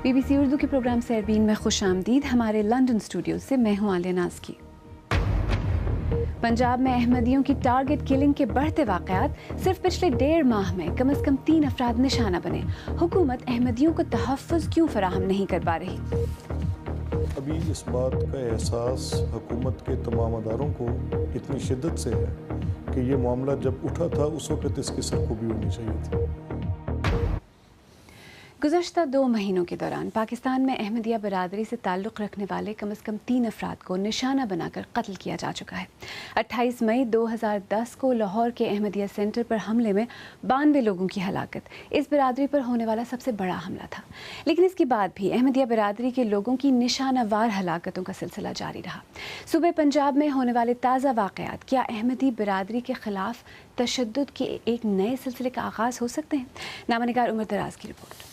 BBC Urdu کے programme سیربین میں خوش آمدید. ہمارے لندن اسٹوڈیو سے میں ہوں عالیہ نازکی. پنجاب میں احمدیوں کی ٹارگٹ کلنگ کے بڑھتے واقعات. صرف پچھلے 1.5 ماہ میں کم از کم 3 افراد نشانہ بنے. حکومت احمدیوں کو تحفظ کیوں فراہم نہیں کر پا رہی؟ ابھی اس بات کا احساس حکومت کے تمام اداروں کو اتنی شدت سے ہے کہ یہ معاملہ جب اٹھا تھا اس وقت اس کی سرخوبی ہونی چاہیے تھی. گزشتہ 2 مہینوں کے دوران پاکستان میں احمدیہ برادری سے تعلق رکھنے والے کم از کم 3 افراد کو نشانہ بنا کر قتل کیا جا چکا ہے. 28 مئی 2010 کو لاہور کے احمدیہ سینٹر پر حملے میں 92 لوگوں کی ہلاکت اس برادری پر ہونے والا سب سے بڑا حملہ تھا. لیکن اس کے بعد بھی احمدیہ برادری کے لوگوں کی نشانہ وار ہلاکتوں کا سلسلہ جاری رہا. صوبہ پنجاب میں ہونے والے تازہ واقعات کیا احمدی برادری کے خلاف تشدد کے ایک نئے سلسلے کا آغاز ہو سکتے ہیں؟ نامہ نگار عمر دراز کی رپورٹ.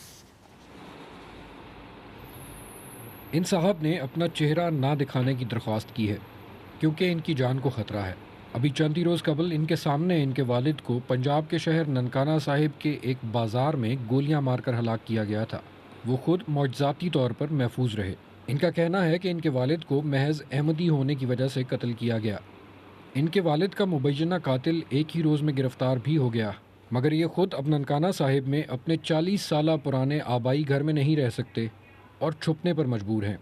ان صاحب نے اپنا چہرہ نہ دکھانے کی درخواست کی ہے کیونکہ ان کی جان کو خطرہ ہے. ابھی چند ہی روز قبل ان کے سامنے ان کے والد کو پنجاب کے شہر ننکانہ صاحب کے ایک بازار میں گولیاں مار کر ہلاک کیا گیا تھا. وہ خود معجزاتی طور پر محفوظ رہے. ان کا کہنا ہے کہ ان کے والد کو محض احمدی ہونے کی وجہ سے قتل کیا گیا. ان کے والد کا مبینہ قاتل ایک ہی روز میں گرفتار بھی ہو گیا، مگر یہ خود اب ننکانہ صاحب میں اپنے 40 سالہ پرانے آبائی گھر میں نہیں رہ سکتے اور چھپنے پر مجبور ہیں.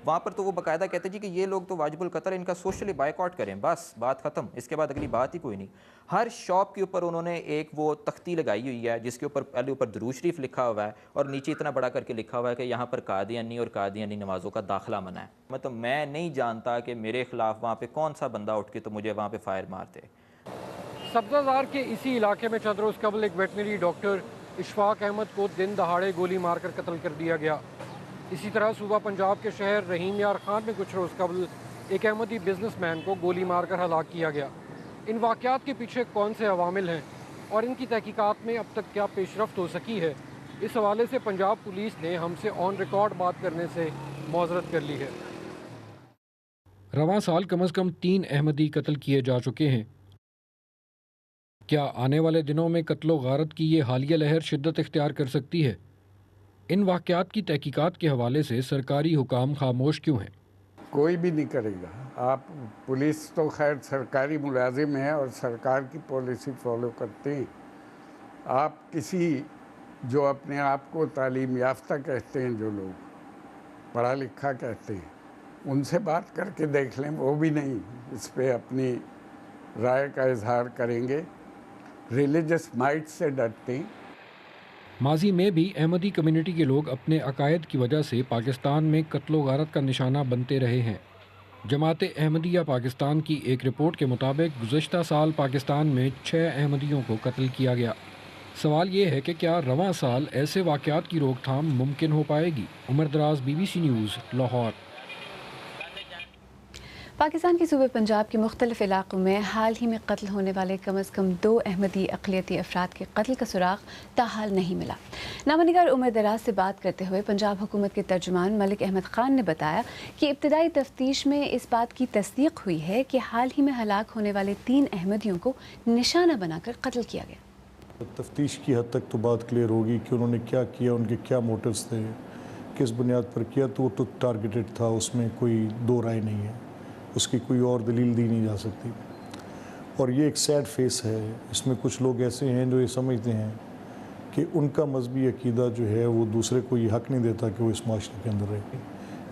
وہاں پر تو وہ باقاعدہ کہتے جی کہ یہ لوگ تو واجب القتل، ان کا سوشلی بائیک آؤٹ کریں، بس بات ختم، اس کے بعد اگلی بات ہی کوئی نہیں. ہر شاپ کے اوپر انہوں نے ایک وہ تختی لگائی ہوئی ہے جس کے اوپر پہلے اوپر درود شریف لکھا ہوا ہے اور نیچے اتنا بڑا کر کے لکھا ہوا ہے کہ یہاں پر قادیانی اور قادیانی نمازوں کا داخلہ منع ہے. مطلب میں نہیں جانتا کہ میرے خلاف وہاں پہ کون سا بندہ اٹھ کے تو مجھے وہاں پہ فائر مارتے. سبزہ زار کے اسی علاقے میں چند روز قبل ایک ویٹنری ڈاکٹر اشفاق احمد کو دن دہاڑے گولی مار کر قتل کر دیا گیا. اسی طرح صوبہ پنجاب کے شہر رحیم یار خان میں کچھ روز قبل ایک احمدی بزنس مین کو گولی مار کر ہلاک کیا گیا. ان واقعات کے پیچھے کون سے عوامل ہیں اور ان کی تحقیقات میں اب تک کیا پیش رفت ہو سکی ہے، اس حوالے سے پنجاب پولیس نے ہم سے آن ریکارڈ بات کرنے سے معذرت کر لی ہے. رواں سال کم از کم 3 احمدی قتل کیے جا چکے ہیں. کیا آنے والے دنوں میں قتل و غارت کی یہ حالیہ لہر شدت اختیار کر سکتی ہے؟ ان واقعات کی تحقیقات کے حوالے سے سرکاری حکام خاموش کیوں ہیں؟ کوئی بھی نہیں کرے گا. آپ پولیس تو خیر سرکاری ملازم ہیں اور سرکار کی پالیسی فالو کرتے ہیں. آپ کسی جو اپنے آپ کو تعلیم یافتہ کہتے ہیں، جو لوگ پڑھا لکھا کہتے ہیں، ان سے بات کر کے دیکھ لیں، وہ بھی نہیں اس پہ اپنی رائے کا اظہار کریں گے. ریلیجس مائٹ سے ڈرتے ہیں. ماضی میں بھی احمدی کمیونٹی کے لوگ اپنے عقائد کی وجہ سے پاکستان میں قتل و غارت کا نشانہ بنتے رہے ہیں. جماعت احمدیہ پاکستان کی ایک رپورٹ کے مطابق گزشتہ سال پاکستان میں 6 احمدیوں کو قتل کیا گیا. سوال یہ ہے کہ کیا رواں سال ایسے واقعات کی روک تھام ممکن ہو پائے گی؟ عمر دراز، BBC نیوز، لاہور. پاکستان کے صوبے پنجاب کے مختلف علاقوں میں حال ہی میں قتل ہونے والے کم از کم 2 احمدی اقلیتی افراد کے قتل کا سراغ تاحال نہیں ملا. نامہ نگار عمر دراز سے بات کرتے ہوئے پنجاب حکومت کے ترجمان ملک احمد خان نے بتایا کہ ابتدائی تفتیش میں اس بات کی تصدیق ہوئی ہے کہ حال ہی میں ہلاک ہونے والے 3 احمدیوں کو نشانہ بنا کر قتل کیا گیا. تفتیش کی حد تک تو بات کلیئر ہوگی کہ انہوں نے کیا کیا، ان کے کیا موٹیوز تھے، کس بنیاد پر کیا. تو وہ تو ٹارگیٹڈ تھا، اس میں کوئی دو رائے نہیں ہے، اس کی کوئی اور دلیل دی نہیں جا سکتی. اور یہ ایک سیڈ فیس ہے. اس میں کچھ لوگ ایسے ہیں جو یہ سمجھتے ہیں کہ ان کا مذہبی عقیدہ جو ہے وہ دوسرے کو یہ حق نہیں دیتا کہ وہ اس معاشرے کے اندر رہے.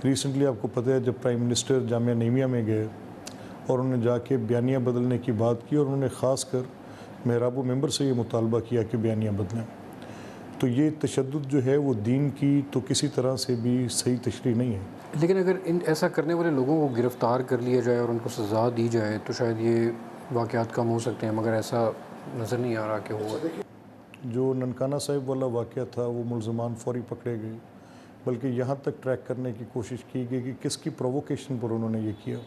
ریسنٹلی آپ کو پتہ ہے جب پرائم منسٹر جامعہ نعیمیہ میں گئے اور انہوں نے جا کے بیانیہ بدلنے کی بات کی اور انہوں نے خاص کر محراب و ممبر سے یہ مطالبہ کیا کہ بیانیہ بدلیں، تو یہ تشدد جو ہے وہ دین کی تو کسی طرح سے بھی صحیح تشریح نہیں ہے. لیکن اگر ایسا کرنے والے لوگوں کو گرفتار کر لیا جائے اور ان کو سزا دی جائے تو شاید یہ واقعات کم ہو سکتے ہیں، مگر ایسا نظر نہیں آ رہا کہ ہوا. جو ننکانہ صاحب والا واقعہ تھا وہ ملزمان فوری پکڑے گئے، بلکہ یہاں تک ٹریک کرنے کی کوشش کی گئی کہ کس کی پرووکیشن پر انہوں نے یہ کیا.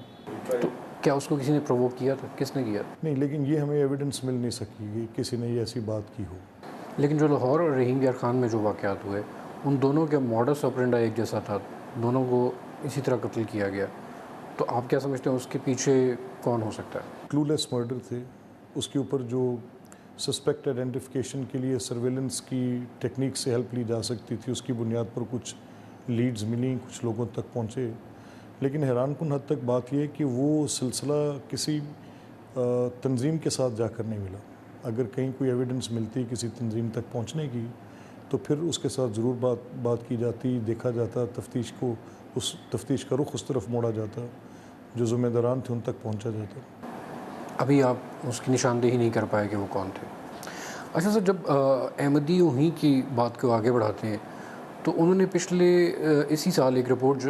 تو کیا اس کو کسی نے پرووک کیا تھا؟ کس نے کیا؟ نہیں، لیکن یہ ہمیں ایویڈنس مل نہیں سکی کہ کسی نے یہ ایسی بات کی ہو. لیکن جو لاہور اور رحیم یار خان میں جو واقعات ہوئے ان دونوں کے موڈس آپرینڈا ایک جیسا تھا، دونوں کو اسی طرح قتل کیا گیا. تو آپ کیا سمجھتے ہیں اس کے پیچھے کون ہو سکتا ہے؟ کلو لیس مرڈر تھے. اس کے اوپر جو سسپیکٹ آئیڈینٹیفیکیشن کے لیے سرویلنس کی ٹیکنیک سے ہیلپ لی جا سکتی تھی، اس کی بنیاد پر کچھ لیڈز ملیں، کچھ لوگوں تک پہنچے، لیکن حیران کن حد تک بات یہ ہے کہ وہ سلسلہ کسی تنظیم کے ساتھ جا کر نہیں ملا۔ اگر کہیں کوئی ایویڈنس ملتی کسی تنظیم تک پہنچنے کی تو پھر اس کے ساتھ ضرور بات کی جاتی، دیکھا جاتا، تفتیش کا رخ اس طرف موڑا جاتا، جو ذمہ داران تھے ان تک پہنچا جاتا۔ ابھی آپ اس کی نشاندہی نہیں کر پائے کہ وہ کون تھے۔ اچھا سر، جب احمدیوں ہی کی بات کو آگے بڑھاتے ہیں تو انہوں نے پچھلے اسی سال ایک رپورٹ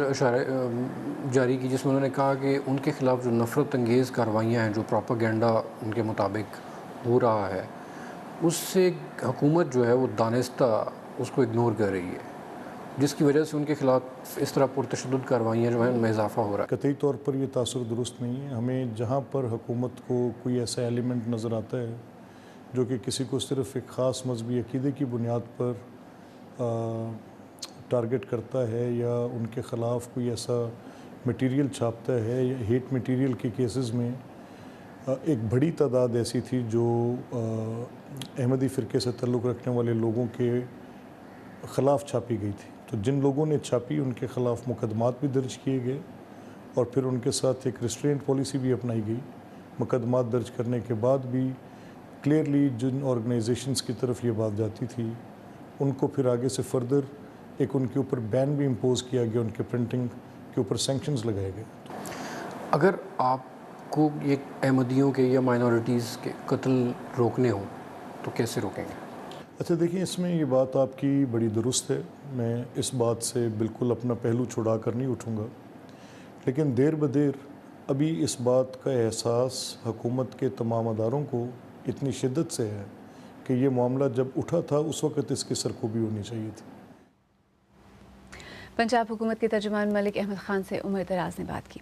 جاری کی جس میں انہوں نے کہا کہ ان کے خلاف جو نفرت انگیز کارروائیاں ہیں، جو پروپیگنڈا ان کے مطابق ہو رہا ہے، اس سے حکومت جو ہے وہ دانستہ اس کو اگنور کر رہی ہے، جس کی وجہ سے ان کے خلاف اس طرح پرتشدد کارروائیاں جو ہیں ان میں اضافہ ہو رہا ہے۔ قطعی طور پر یہ تاثر درست نہیں ہے۔ ہمیں جہاں پر حکومت کو کوئی ایسا ایلیمنٹ نظر آتا ہے جو کہ کسی کو صرف ایک خاص مذہبی عقیدے کی بنیاد پر ٹارگٹ کرتا ہے یا ان کے خلاف کوئی ایسا مٹیریل چھاپتا ہے، یا ہیٹ مٹیریل کے کیسز میں ایک بڑی تعداد ایسی تھی جو احمدی فرقے سے تعلق رکھنے والے لوگوں کے خلاف چھاپی گئی تھی، تو جن لوگوں نے چھاپی ان کے خلاف مقدمات بھی درج کیے گئے اور پھر ان کے ساتھ ایک ریسٹرینٹ پالیسی بھی اپنائی گئی۔ مقدمات درج کرنے کے بعد بھی کلیئرلی جن آرگنائزیشنز کی طرف یہ بات جاتی تھی ان کو پھر آگے سے فردر ایک ان کے اوپر بین بھی امپوز کیا گیا، ان کے پرنٹنگ کے اوپر سینکشنز لگائے گئے۔ اگر آپ کو یہ احمدیوں کے یا مائنورٹیز کے قتل روکنے ہوں تو کیسے روکیں گے؟ اچھا دیکھیں، اس میں یہ بات آپ کی بڑی درست ہے، میں اس بات سے بالکل اپنا پہلو چھڑا کر نہیں اٹھوں گا، لیکن دیر بدیر ابھی اس بات کا احساس حکومت کے تمام اداروں کو اتنی شدت سے ہے کہ یہ معاملہ جب اٹھا تھا اس وقت اس کی سرکوبی ہونی چاہیے تھی۔ پنجاب حکومت کے ترجمان ملک احمد خان سے عمر دراز نے بات کی۔